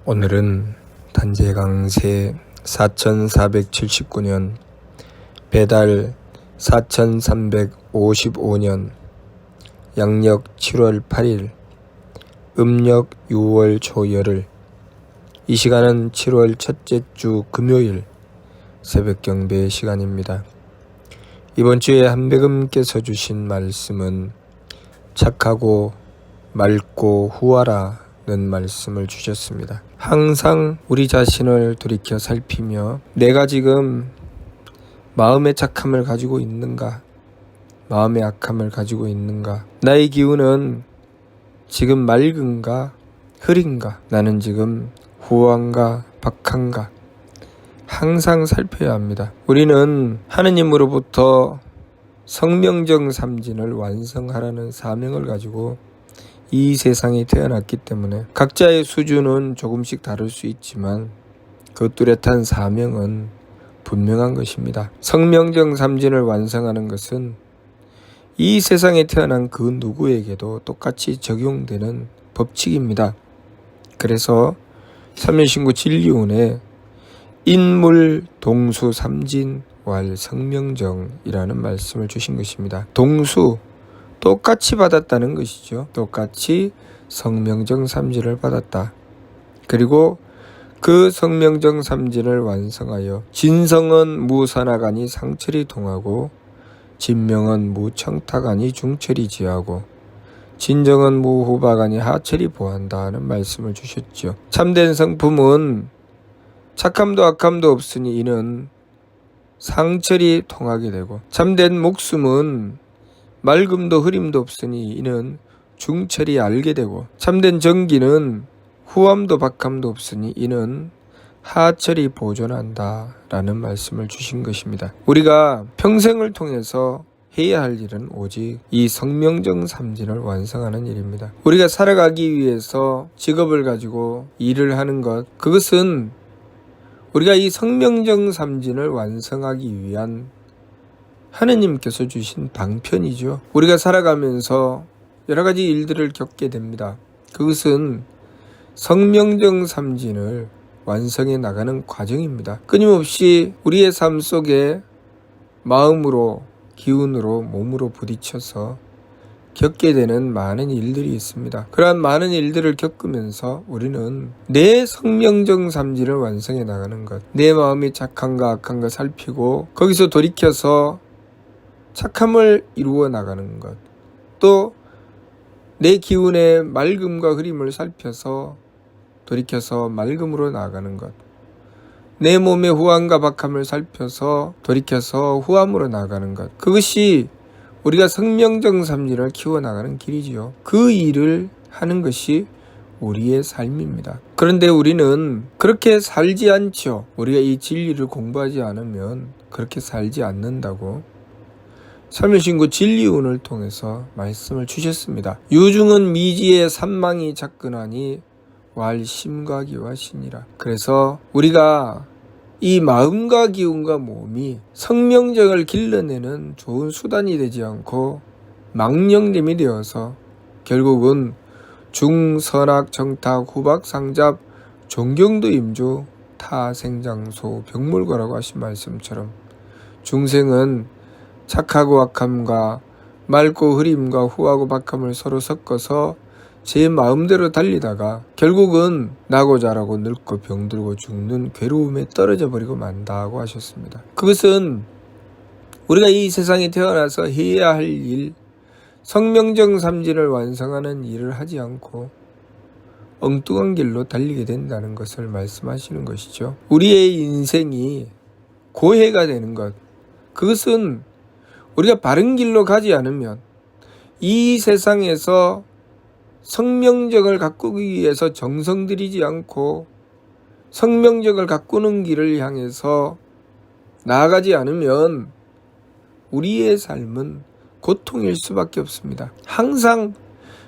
오늘은 단재강세 4479년 배달 4355년 양력 7월 8일 음력 6월 초열흘. 이 시간은 7월 첫째 주 금요일 새벽 경배 시간입니다. 이번 주에 한백음께서 주신 말씀은 착하고 맑고 후하라 는 말씀을 주셨습니다. 항상 우리 자신을 돌이켜 살피며 내가 지금 마음의 착함을 가지고 있는가, 마음의 악함을 가지고 있는가, 나의 기운은 지금 맑은가 흐린가, 나는 지금 후한가 박한가, 항상 살펴야 합니다. 우리는 하느님으로부터 성명정 삼진을 완성하라는 사명을 가지고 이 세상에 태어났기 때문에 각자의 수준은 조금씩 다를 수 있지만 그 뚜렷한 사명은 분명한 것입니다. 성명정 삼진을 완성하는 것은 이 세상에 태어난 그 누구에게도 똑같이 적용되는 법칙입니다. 그래서 삼일신구 진리운에 인물 동수 삼진 왈 성명정이라는 말씀을 주신 것입니다. 동수 똑같이 받았다는 것이죠. 똑같이 성명정 삼진을 받았다. 그리고 그 성명정 삼진을 완성하여 진성은 무산하가니 상철이 동하고 진명은 무청탁하니 중철이 지하고 진정은 무후박하니 하철이 보한다는 말씀을 주셨죠. 참된 성품은 착함도 악함도 없으니 이는 상철이 통하게 되고, 참된 목숨은 맑음도 흐림도 없으니 이는 중철이 알게 되고, 참된 정기는 후함도 박함도 없으니 이는 하철이 보존한다 라는 말씀을 주신 것입니다. 우리가 평생을 통해서 해야 할 일은 오직 이 성명정 삼진을 완성하는 일입니다. 우리가 살아가기 위해서 직업을 가지고 일을 하는 것, 그것은 우리가 이 성명정 삼진을 완성하기 위한 하느님께서 주신 방편이죠. 우리가 살아가면서 여러 가지 일들을 겪게 됩니다. 그것은 성명정 삼진을 완성해 나가는 과정입니다. 끊임없이 우리의 삶 속에 마음으로, 기운으로, 몸으로 부딪혀서 겪게 되는 많은 일들이 있습니다. 그러한 많은 일들을 겪으면서 우리는 내 성명정 삼진을 완성해 나가는 것, 내 마음이 착한가 악한가 살피고 거기서 돌이켜서 착함을 이루어 나가는 것, 또 내 기운의 맑음과 흐림을 살펴서 돌이켜서 맑음으로 나아가는 것, 내 몸의 후함과 박함을 살펴서 돌이켜서 후함으로 나아가는 것, 그것이 우리가 성명정 삼진을 키워나가는 길이지요. 그 일을 하는 것이 우리의 삶입니다. 그런데 우리는 그렇게 살지 않죠. 우리가 이 진리를 공부하지 않으면 그렇게 살지 않는다고 삼일신구 진리운을 통해서 말씀을 주셨습니다. 유중은 미지의 산망이 작근하니 왈 심과기와 신이라. 그래서 우리가 이 마음과 기운과 몸이 성명정을 길러내는 좋은 수단이 되지 않고 망령됨이 되어서 결국은 중선악 정탁 후박 상잡 존경도 임조 타생장소 병물과라고 하신 말씀처럼 중생은 착하고 악함과 맑고 흐림과 후하고 박함을 서로 섞어서 제 마음대로 달리다가 결국은 나고 자라고 늙고 병들고 죽는 괴로움에 떨어져 버리고 만다고 하셨습니다. 그것은 우리가 이 세상에 태어나서 해야 할 일, 성명정 삼진을 완성하는 일을 하지 않고 엉뚱한 길로 달리게 된다는 것을 말씀하시는 것이죠. 우리의 인생이 고해가 되는 것, 그것은 우리가 바른 길로 가지 않으면 이 세상에서 성명정을 가꾸기 위해서 정성 들이지 않고 성명정을 가꾸는 길을 향해서 나아가지 않으면 우리의 삶은 고통일 수밖에 없습니다. 항상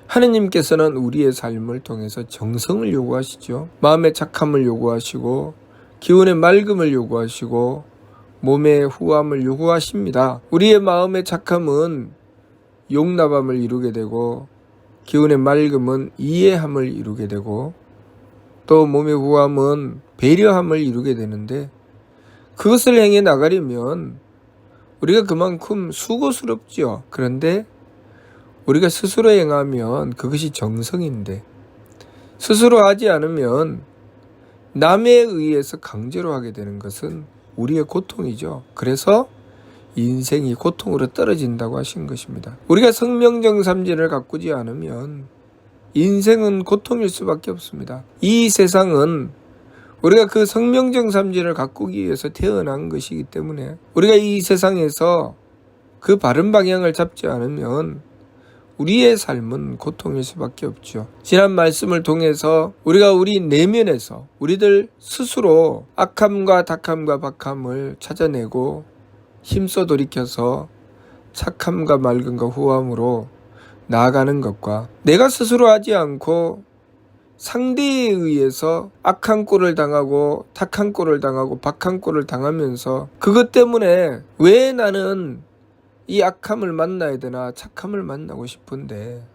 하느님께서는 우리의 삶을 통해서 정성을 요구하시죠. 마음의 착함을 요구하시고 기운의 맑음을 요구하시고 몸의 후함을 요구하십니다. 우리의 마음의 착함은 용납함을 이루게 되고 기운의 맑음은 이해함을 이루게 되고 또 몸의 후함은 배려함을 이루게 되는데, 그것을 행해 나가려면 우리가 그만큼 수고스럽지요. 그런데 우리가 스스로 행하면 그것이 정성인데, 스스로 하지 않으면 남에 의해서 강제로 하게 되는 것은 우리의 고통이죠. 그래서 인생이 고통으로 떨어진다고 하신 것입니다. 우리가 성명정삼진을 가꾸지 않으면 인생은 고통일 수밖에 없습니다. 이 세상은 우리가 그 성명정삼진을 가꾸기 위해서 태어난 것이기 때문에 우리가 이 세상에서 그 바른 방향을 잡지 않으면 우리의 삶은 고통일 수밖에 없죠. 지난 말씀을 통해서 우리가 우리 내면에서 우리들 스스로 악함과 탁함과 박함을 찾아내고 힘써 돌이켜서 착함과 맑음과 후함으로 나아가는 것과, 내가 스스로 하지 않고 상대에 의해서 악한 꼴을 당하고 탁한 꼴을 당하고 박한 꼴을 당하면서 그것 때문에 왜 나는 이 악함을 만나야 되나 착함을 만나고 싶은데,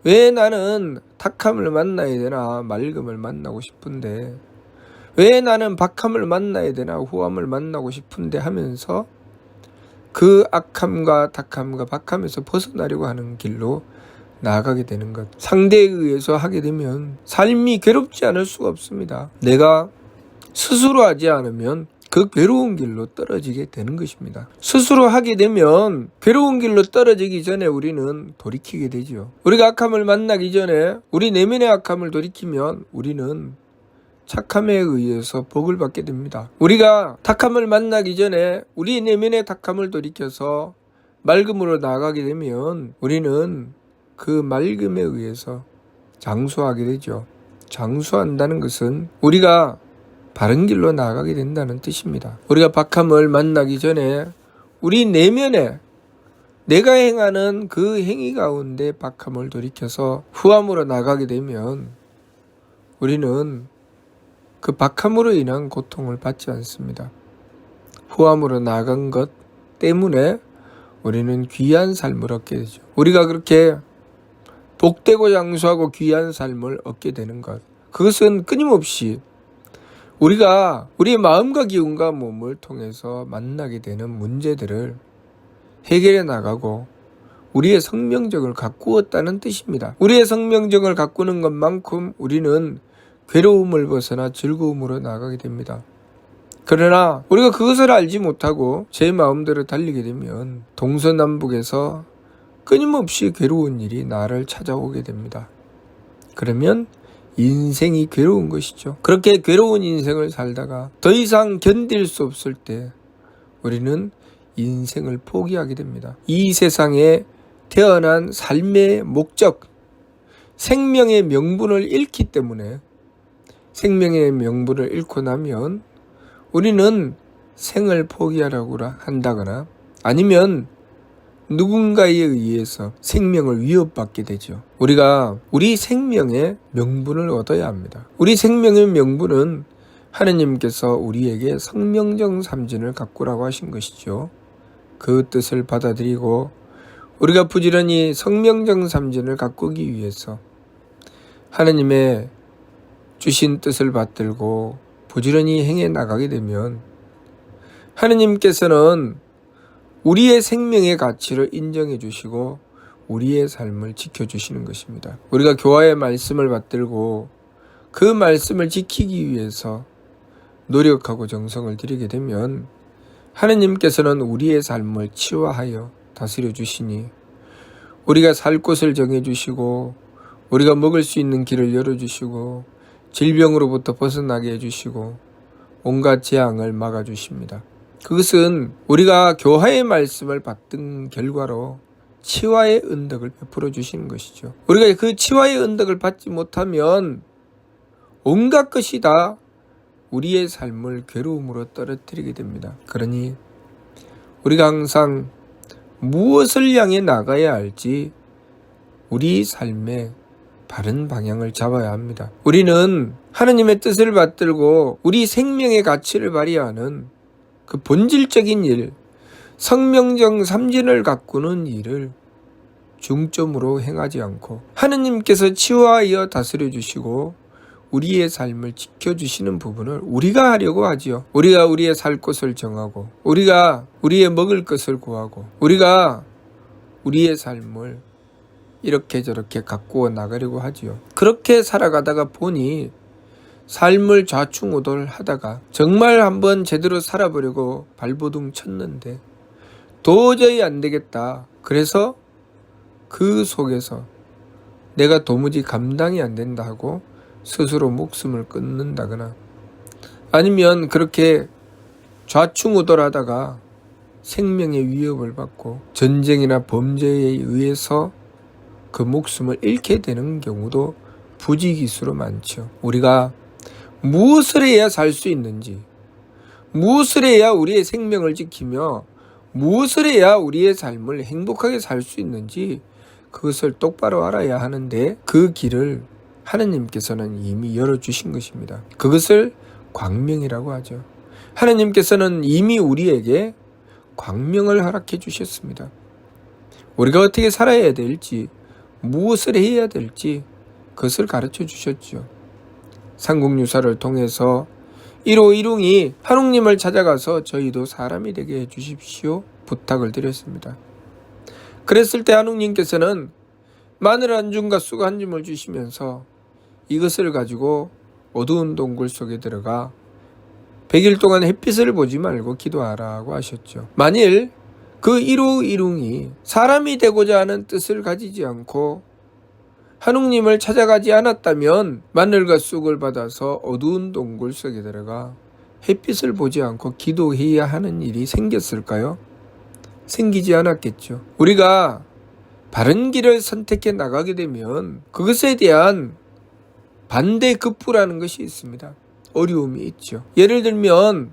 왜 나는 탁함을 만나야 되나 맑음을 만나고 싶은데, 왜 나는 박함을 만나야 되나 후함을 만나고 싶은데 하면서 그 악함과 탁함과 박함에서 벗어나려고 하는 길로 나아가게 되는 것. 상대에 의해서 하게 되면 삶이 괴롭지 않을 수가 없습니다. 내가 스스로 하지 않으면 그 괴로운 길로 떨어지게 되는 것입니다. 스스로 하게 되면 괴로운 길로 떨어지기 전에 우리는 돌이키게 되죠. 우리가 악함을 만나기 전에 우리 내면의 악함을 돌이키면 우리는 착함에 의해서 복을 받게 됩니다. 우리가 탁함을 만나기 전에 우리 내면의 탁함을 돌이켜서 맑음으로 나아가게 되면 우리는 그 맑음에 의해서 장수하게 되죠. 장수한다는 것은 우리가 바른 길로 나아가게 된다는 뜻입니다. 우리가 박함을 만나기 전에 우리 내면에 내가 행하는 그 행위 가운데 박함을 돌이켜서 후함으로 나아가게 되면 우리는 그 박함으로 인한 고통을 받지 않습니다. 후함으로 나아간 것 때문에 우리는 귀한 삶을 얻게 되죠. 우리가 그렇게 복되고 장수하고 귀한 삶을 얻게 되는 것, 그것은 끊임없이 우리가 우리의 마음과 기운과 몸을 통해서 만나게 되는 문제들을 해결해 나가고 우리의 성명정을 가꾸었다는 뜻입니다. 우리의 성명정을 가꾸는 것만큼 우리는 괴로움을 벗어나 즐거움으로 나가게 됩니다. 그러나 우리가 그것을 알지 못하고 제 마음대로 달리게 되면 동서남북에서 끊임없이 괴로운 일이 나를 찾아오게 됩니다. 그러면 인생이 괴로운 것이죠. 그렇게 괴로운 인생을 살다가 더 이상 견딜 수 없을 때 우리는 인생을 포기하게 됩니다. 이 세상에 태어난 삶의 목적, 생명의 명분을 잃기 때문에, 생명의 명분을 잃고 나면 우리는 생을 포기하라고 한다거나 아니면 누군가에 의해서 생명을 위협받게 되죠. 우리가 우리 생명의 명분을 얻어야 합니다. 우리 생명의 명분은 하느님께서 우리에게 성명정삼진을 가꾸라고 하신 것이죠. 그 뜻을 받아들이고 우리가 부지런히 성명정삼진을 가꾸기 위해서 하느님의 주신 뜻을 받들고 부지런히 행해 나가게 되면 하느님께서는 우리의 생명의 가치를 인정해 주시고 우리의 삶을 지켜주시는 것입니다. 우리가 교화의 말씀을 받들고 그 말씀을 지키기 위해서 노력하고 정성을 들이게 되면 하느님께서는 우리의 삶을 치유하여 다스려 주시니 우리가 살 곳을 정해 주시고 우리가 먹을 수 있는 길을 열어주시고 질병으로부터 벗어나게 해주시고 온갖 재앙을 막아주십니다. 그것은 우리가 교화의 말씀을 받은 결과로 치화의 은덕을 베풀어 주시는 것이죠. 우리가 그 치화의 은덕을 받지 못하면 온갖 것이 다 우리의 삶을 괴로움으로 떨어뜨리게 됩니다. 그러니 우리가 항상 무엇을 향해 나가야 할지 우리 삶의 바른 방향을 잡아야 합니다. 우리는 하느님의 뜻을 받들고 우리 생명의 가치를 발휘하는 그 본질적인 일, 성명정삼진을 가꾸는 일을 중점으로 행하지 않고 하느님께서 치유하여 다스려 주시고 우리의 삶을 지켜주시는 부분을 우리가 하려고 하지요. 우리가 우리의 살 곳을 정하고, 우리가 우리의 먹을 것을 구하고, 우리가 우리의 삶을 이렇게 저렇게 가꾸어 나가려고 하지요. 그렇게 살아가다가 보니 삶을 좌충우돌하다가 정말 한번 제대로 살아보려고 발버둥 쳤는데 도저히 안 되겠다. 그래서 그 속에서 내가 도무지 감당이 안 된다 하고 스스로 목숨을 끊는다거나, 아니면 그렇게 좌충우돌하다가 생명의 위협을 받고 전쟁이나 범죄에 의해서 그 목숨을 잃게 되는 경우도 부지기수로 많죠. 우리가 무엇을 해야 살 수 있는지, 무엇을 해야 우리의 생명을 지키며 무엇을 해야 우리의 삶을 행복하게 살 수 있는지 그것을 똑바로 알아야 하는데, 그 길을 하느님께서는 이미 열어주신 것입니다. 그것을 광명이라고 하죠. 하느님께서는 이미 우리에게 광명을 허락해 주셨습니다. 우리가 어떻게 살아야 될지, 무엇을 해야 될지 그것을 가르쳐 주셨죠. 삼국유사를 통해서 일호일웅이 하느님을 찾아가서 저희도 사람이 되게 해주십시오 부탁을 드렸습니다. 그랬을 때 하느님께서는 마늘 한 줌과 쑥 한 줌을 주시면서 이것을 가지고 어두운 동굴 속에 들어가 100일 동안 햇빛을 보지 말고 기도하라고 하셨죠. 만일 그 일호일웅이 사람이 되고자 하는 뜻을 가지지 않고 하느님을 찾아가지 않았다면 마늘과 쑥을 받아서 어두운 동굴 속에 들어가 햇빛을 보지 않고 기도해야 하는 일이 생겼을까요? 생기지 않았겠죠. 우리가 바른 길을 선택해 나가게 되면 그것에 대한 반대급부라는 것이 있습니다. 어려움이 있죠. 예를 들면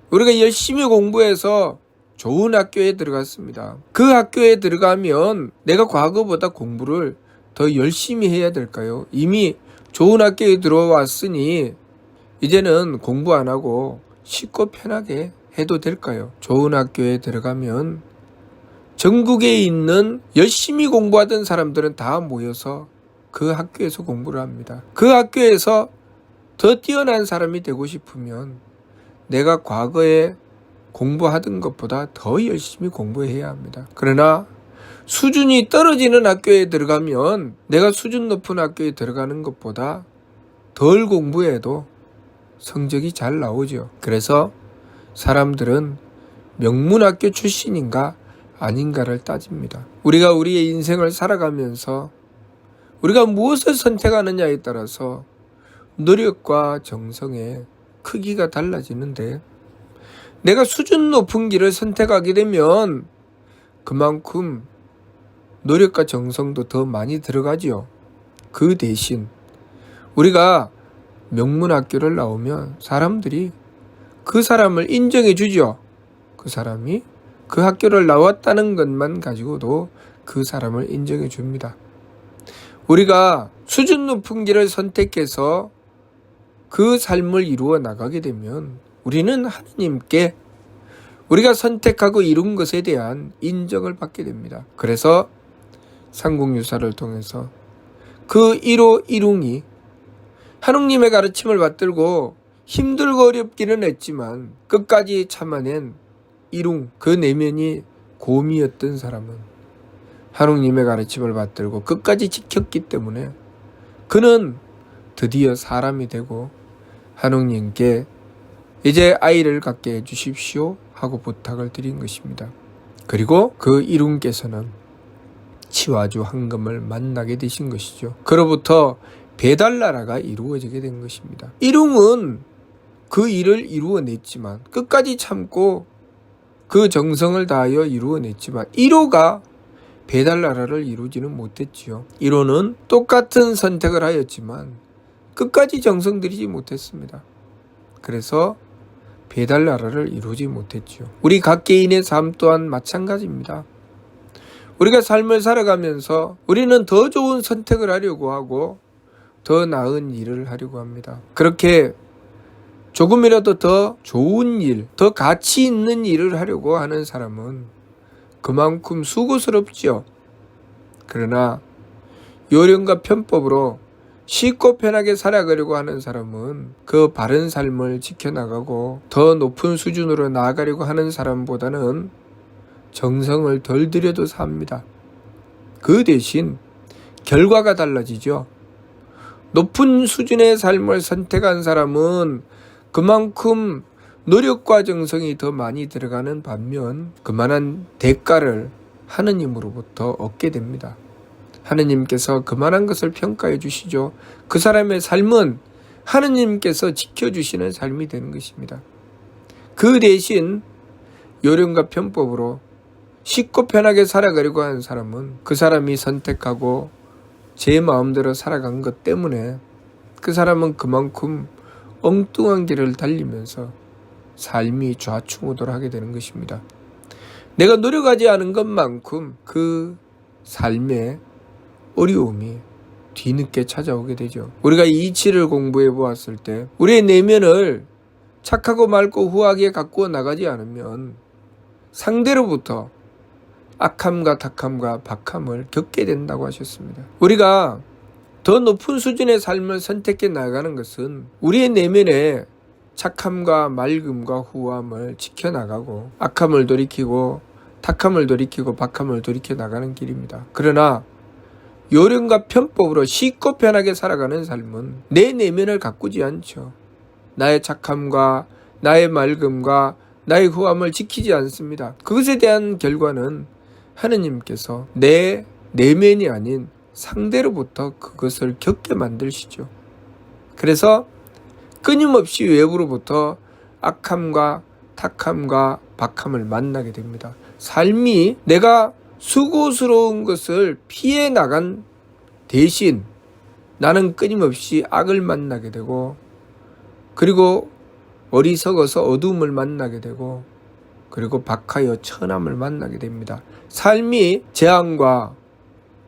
우리가 열심히 공부해서 좋은 학교에 들어갔습니다. 그 학교에 들어가면 내가 과거보다 공부를 더 열심히 해야 될까요? 이미 좋은 학교에 들어왔으니 이제는 공부 안 하고 쉽고 편하게 해도 될까요? 좋은 학교에 들어가면 전국에 있는 열심히 공부하던 사람들은 다 모여서 그 학교에서 공부를 합니다. 그 학교에서 더 뛰어난 사람이 되고 싶으면 내가 과거에 공부하던 것보다 더 열심히 공부해야 합니다. 그러나 수준이 떨어지는 학교에 들어가면 내가 수준 높은 학교에 들어가는 것보다 덜 공부해도 성적이 잘 나오죠. 그래서 사람들은 명문학교 출신인가 아닌가를 따집니다. 우리가 우리의 인생을 살아가면서 우리가 무엇을 선택하느냐에 따라서 노력과 정성의 크기가 달라지는데, 내가 수준 높은 길을 선택하게 되면 그만큼 노력과 정성도 더 많이 들어가지요. 그 대신 우리가 명문학교를 나오면 사람들이 그 사람을 인정해 주죠. 그 사람이 그 학교를 나왔다는 것만 가지고도 그 사람을 인정해 줍니다. 우리가 수준 높은 길을 선택해서 그 삶을 이루어 나가게 되면 우리는 하느님께 우리가 선택하고 이룬 것에 대한 인정을 받게 됩니다. 그래서 삼국유사를 통해서 그 일호일웅이 하느님의 가르침을 받들고 힘들고 어렵기는 했지만 끝까지 참아낸 일웅, 그 내면이 곰이었던 사람은 하느님의 가르침을 받들고 끝까지 지켰기 때문에 그는 드디어 사람이 되고 하느님께 이제 아이를 갖게 해주십시오 하고 부탁을 드린 것입니다. 그리고 그 일웅께서는 치와주 황금을 만나게 되신 것이죠. 그로부터 배달나라가 이루어지게 된 것입니다. 일웅은 그 일을 이루어냈지만, 끝까지 참고 그 정성을 다하여 이루어냈지만 1호가 배달나라를 이루지는 못했지요. 1호는 똑같은 선택을 하였지만 끝까지 정성 들이지 못했습니다. 그래서 배달나라를 이루지 못했지요. 우리 각 개인의 삶 또한 마찬가지입니다. 우리가 삶을 살아가면서 우리는 더 좋은 선택을 하려고 하고 더 나은 일을 하려고 합니다. 그렇게 조금이라도 더 좋은 일, 더 가치 있는 일을 하려고 하는 사람은 그만큼 수고스럽지요. 그러나 요령과 편법으로 쉽고 편하게 살아가려고 하는 사람은 그 바른 삶을 지켜나가고 더 높은 수준으로 나아가려고 하는 사람보다는 정성을 덜 들여도 삽니다. 그 대신 결과가 달라지죠. 높은 수준의 삶을 선택한 사람은 그만큼 노력과 정성이 더 많이 들어가는 반면 그만한 대가를 하느님으로부터 얻게 됩니다. 하느님께서 그만한 것을 평가해 주시죠. 그 사람의 삶은 하느님께서 지켜주시는 삶이 되는 것입니다. 그 대신 요령과 편법으로 쉽고 편하게 살아가려고 하는 사람은 그 사람이 선택하고 제 마음대로 살아간 것 때문에 그 사람은 그만큼 엉뚱한 길을 달리면서 삶이 좌충우돌하게 되는 것입니다. 내가 노력하지 않은 것만큼 그 삶에 어려움이 뒤늦게 찾아오게 되죠. 우리가 이치를 공부해 보았을 때 우리의 내면을 착하고 맑고 후하게 가꾸어 나가지 않으면 상대로부터 악함과 탁함과 박함을 겪게 된다고 하셨습니다. 우리가 더 높은 수준의 삶을 선택해 나가는 것은 우리의 내면에 착함과 맑음과 후함을 지켜나가고 악함을 돌이키고 탁함을 돌이키고 박함을 돌이켜 나가는 길입니다. 그러나 요령과 편법으로 쉽고 편하게 살아가는 삶은 내 내면을 가꾸지 않죠. 나의 착함과 나의 맑음과 나의 후함을 지키지 않습니다. 그것에 대한 결과는 하느님께서 내 내면이 아닌 상대로부터 그것을 겪게 만드시죠. 그래서 끊임없이 외부로부터 악함과 탁함과 박함을 만나게 됩니다. 삶이 내가 수고스러운 것을 피해 나간 대신 나는 끊임없이 악을 만나게 되고 그리고 어리석어서 어둠을 만나게 되고 그리고 박하여 천함을 만나게 됩니다. 삶이 재앙과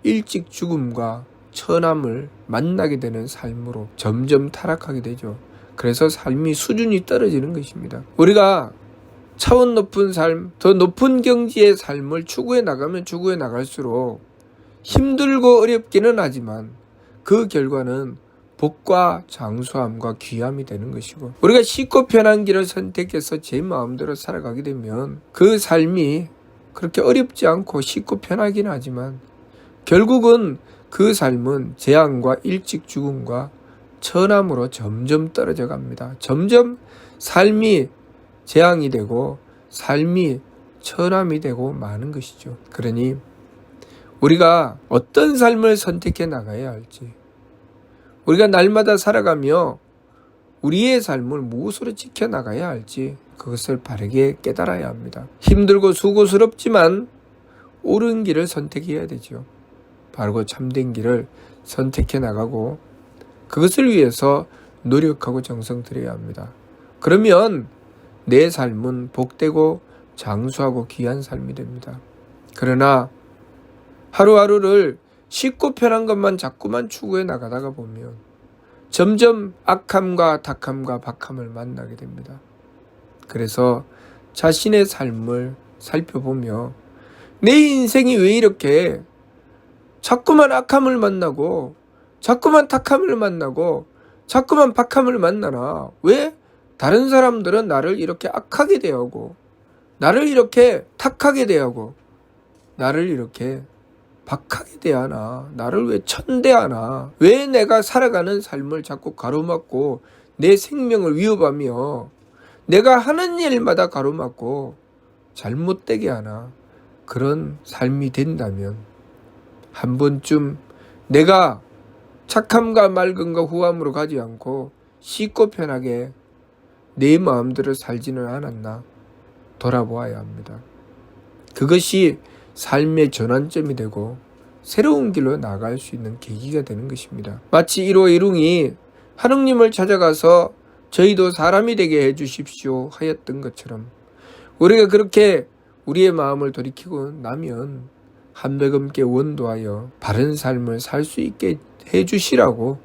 일찍 죽음과 천함을 만나게 되는 삶으로 점점 타락하게 되죠. 그래서 삶이 수준이 떨어지는 것입니다. 우리가 차원 높은 삶, 더 높은 경지의 삶을 추구해 나가면 추구해 나갈수록 힘들고 어렵기는 하지만 그 결과는 복과 장수함과 귀함이 되는 것이고 우리가 쉽고 편한 길을 선택해서 제 마음대로 살아가게 되면 그 삶이 그렇게 어렵지 않고 쉽고 편하긴 하지만 결국은 그 삶은 재앙과 일찍 죽음과 천함으로 점점 떨어져 갑니다. 점점 삶이 재앙이 되고 삶이 천함이 되고 마는 것이죠. 그러니 우리가 어떤 삶을 선택해 나가야 할지 우리가 날마다 살아가며 우리의 삶을 무엇으로 지켜나가야 할지 그것을 바르게 깨달아야 합니다. 힘들고 수고스럽지만 옳은 길을 선택해야 되죠. 바르고 참된 길을 선택해 나가고 그것을 위해서 노력하고 정성 들여야 합니다. 그러면 내 삶은 복되고 장수하고 귀한 삶이 됩니다. 그러나 하루하루를 쉽고 편한 것만 자꾸만 추구해 나가다가 보면 점점 악함과 탁함과 박함을 만나게 됩니다. 그래서 자신의 삶을 살펴보며 내 인생이 왜 이렇게 자꾸만 악함을 만나고 자꾸만 탁함을 만나고 자꾸만 박함을 만나나? 왜 다른 사람들은 나를 이렇게 악하게 대하고 나를 이렇게 탁하게 대하고 나를 이렇게 박하게 대하나? 나를 왜 천대하나? 왜 내가 살아가는 삶을 자꾸 가로막고 내 생명을 위협하며 내가 하는 일마다 가로막고 잘못되게 하나? 그런 삶이 된다면 한 번쯤 내가 착함과 맑음과 후함으로 가지 않고 쉽고 편하게 내 마음대로 살지는 않았나 돌아보아야 합니다. 그것이 삶의 전환점이 되고 새로운 길로 나아갈 수 있는 계기가 되는 것입니다. 마치 1호 1웅이 하느님을 찾아가서 저희도 사람이 되게 해주십시오 하였던 것처럼 우리가 그렇게 우리의 마음을 돌이키고 나면 한백음께 원도하여 바른 삶을 살 수 있게 해주시라고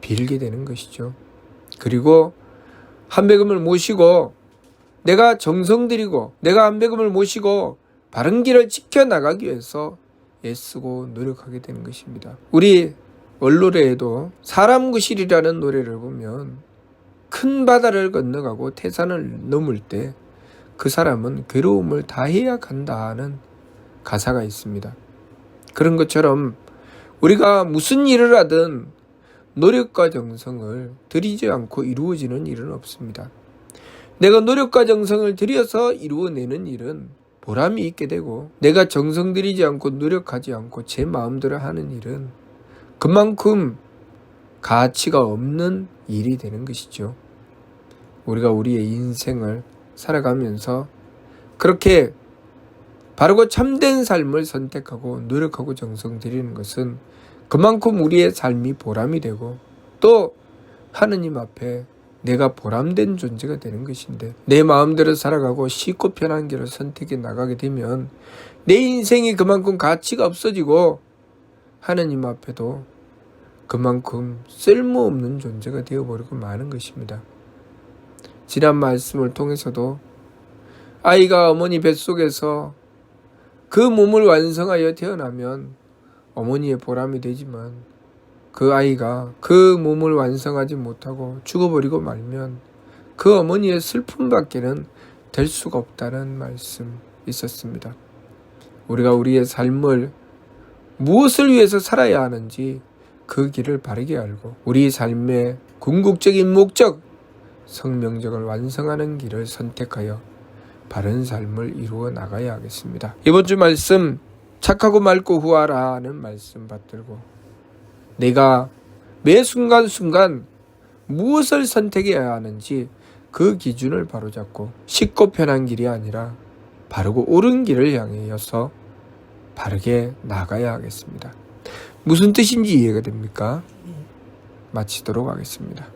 빌게 되는 것이죠. 그리고 한백음을 모시고 내가 정성 들이고 내가 한백음을 모시고 바른 길을 지켜나가기 위해서 애쓰고 노력하게 되는 것입니다. 우리 원노래에도 사람 구실이라는 노래를 보면 큰 바다를 건너가고 태산을 넘을 때 그 사람은 괴로움을 다해야 간다 하는 가사가 있습니다. 그런 것처럼 우리가 무슨 일을 하든 노력과 정성을 들이지 않고 이루어지는 일은 없습니다. 내가 노력과 정성을 들여서 이루어내는 일은 보람이 있게 되고, 내가 정성 들이지 않고 노력하지 않고 제 마음대로 하는 일은 그만큼 가치가 없는 일이 되는 것이죠. 우리가 우리의 인생을 살아가면서 그렇게 바르고 참된 삶을 선택하고 노력하고 정성 들이는 것은 그만큼 우리의 삶이 보람이 되고, 또 하느님 앞에 내가 보람된 존재가 되는 것인데, 내 마음대로 살아가고 쉽고 편한 길을 선택해 나가게 되면 내 인생이 그만큼 가치가 없어지고 하느님 앞에도 그만큼 쓸모없는 존재가 되어버리고 마는 것입니다. 지난 말씀을 통해서도 아이가 어머니 뱃속에서 그 몸을 완성하여 태어나면 어머니의 보람이 되지만, 그 아이가 그 몸을 완성하지 못하고 죽어버리고 말면 그 어머니의 슬픔밖에는 될 수가 없다는 말씀 있었습니다. 우리가 우리의 삶을 무엇을 위해서 살아야 하는지 그 길을 바르게 알고 우리 삶의 궁극적인 목적, 성명적을 완성하는 길을 선택하여 바른 삶을 이루어 나가야 하겠습니다. 이번 주 말씀, 착하고 맑고 후하라는 말씀 받들고 내가 매 순간순간 무엇을 선택해야 하는지 그 기준을 바로잡고 쉽고 편한 길이 아니라 바르고 옳은 길을 향해서 바르게 나가야 하겠습니다. 무슨 뜻인지 이해가 됩니까? 마치도록 하겠습니다.